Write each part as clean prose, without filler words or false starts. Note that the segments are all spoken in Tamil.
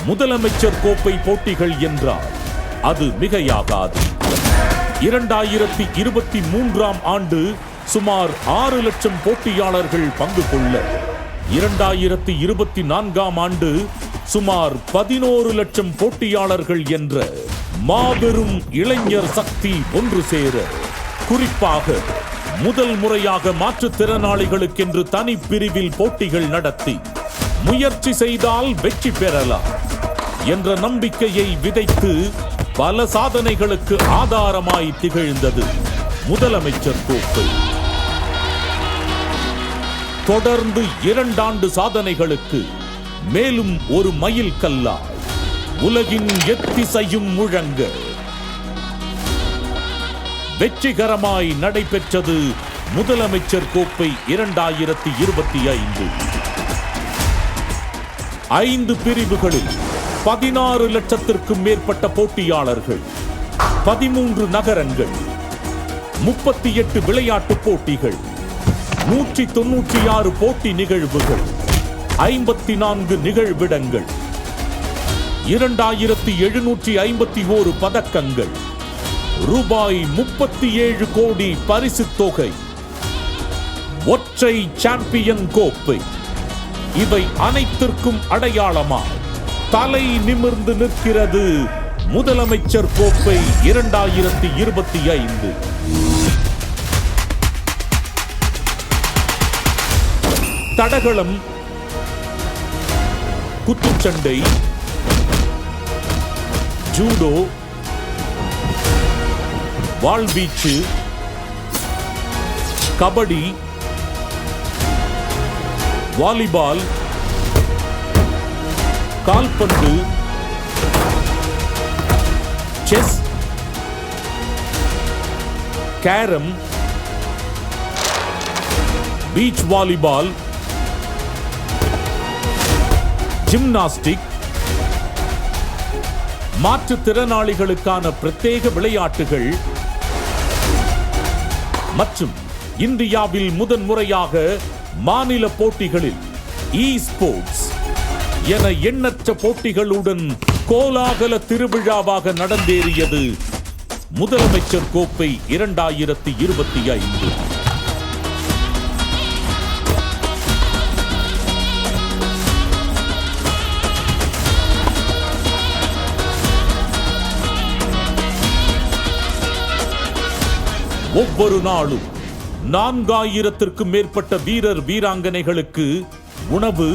முதலமைச்சர் கோப்பை போட்டிகள் என்றால் அது மிகையாகாது. 2023ஆம் ஆண்டு சுமார் 6 லட்சம் போட்டியாளர்கள் பங்கு கொள்ள, 2024ஆம் ஆண்டு சுமார் 11 லட்சம் போட்டியாளர்கள் என்ற மாபெரும் இளைஞர் சக்தி ஒன்று சேர, குறிப்பாக முதல் முறையாக மாற்றுத்திறனாளிகளுக்கென்று தனி பிரிவில் போட்டிகள் நடத்தி முயற்சி செய்தால் வெற்றி பெறலாம் என்ற நம்பிக்கையை விதைத்து பல சாதனைகளுக்கு ஆதாரமாய் திகழ்ந்தது முதலமைச்சர் கோப்பை. தொடர்ந்து 2 ஆண்டு சாதனைகளுக்கு மேலும் ஒரு மைல் கல்லாய் உலகின் எத்திசையும் முழங்க வெற்றிகரமாய் நடைபெற்றது முதலமைச்சர் கோப்பை 2025. 5 பிரிவுகளில் 16 லட்சத்திற்கும் மேற்பட்ட போட்டியாளர்கள், 13 நகரங்கள், 38 விளையாட்டு போட்டிகள், 196 போட்டி நிகழ்வுகள், 54 நிகழ்விடங்கள், 2751 பதக்கங்கள், ரூபாய் 37 கோடி பரிசுத் தொகை, ஒற்றை சாம்பியன் கோப்பை, இவை அனைத்திற்கும் அடையாளமாக தலை நிமிர்ந்து நிற்கிறது முதலமைச்சர் கோப்பை 2025. தடகளம், குத்துச்சண்டை, ஜூடோ, வாள்வீச்சு, கபடி, வாலிபால், கால்பந்து, chess, carrom, beach volleyball, gymnastic, மாற்றுத்திறனாளிகளுக்கான பிரத்யேக விளையாட்டுகள் மற்றும் இந்தியாவில் முதன்முறையாக மாநில போட்டிகளில் இ-ஸ்போர்ட்ஸ் என எண்ணற்ற போட்டிகளுடன் கோலாகல திருவிழாவாக நடந்தேறியது முதலமைச்சர் கோப்பை 2025. ஒவ்வொரு நாளும் 4000த்திற்கும் மேற்பட்ட வீரர் வீராங்கனைகளுக்கு உணவு,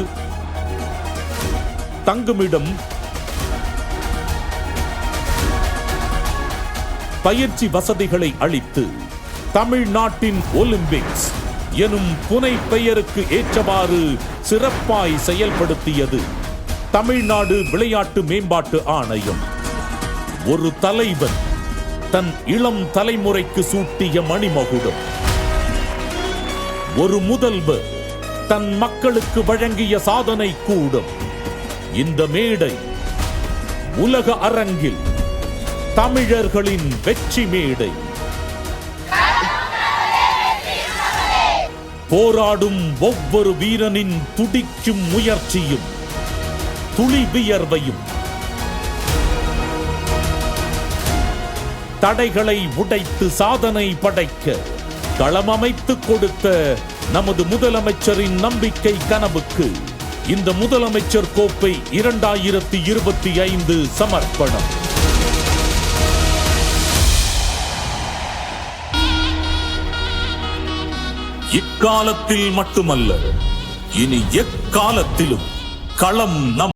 தங்குமிடம், பயிற்சி வசதிகளை அளித்து தமிழ்நாட்டின் ஒலிம்பிக்ஸ் எனும் புனை பெயருக்கு ஏற்றவாறு சிறப்பாய் செயல்படுத்தியது தமிழ்நாடு விளையாட்டு மேம்பாட்டு ஆணையம். ஒரு தலைவன் தன் இளம் தலைமுறைக்கு சூட்டிய மணிமகுடம், ஒரு முதல்வர் தன் மக்களுக்கு வழங்கிய சாதனை கூடம். இந்த மேடை உலக அரங்கில் தமிழர்களின் வெற்றி மேடை. போராடும் ஒவ்வொரு வீரனின் துடிக்கும் முயற்சியும் துளி வியர்வையும் தடைகளை உடைத்து சாதனை படைக்க களமமைத்து கொடுத்த நமது முதலமைச்சரின் நம்பிக்கை கனவுக்கு இந்த முதலமைச்சர் கோப்பை 2025 சமர்ப்பணம். இக்காலத்தில் மட்டுமல்ல, இனி எக்காலத்திலும் களம் நம்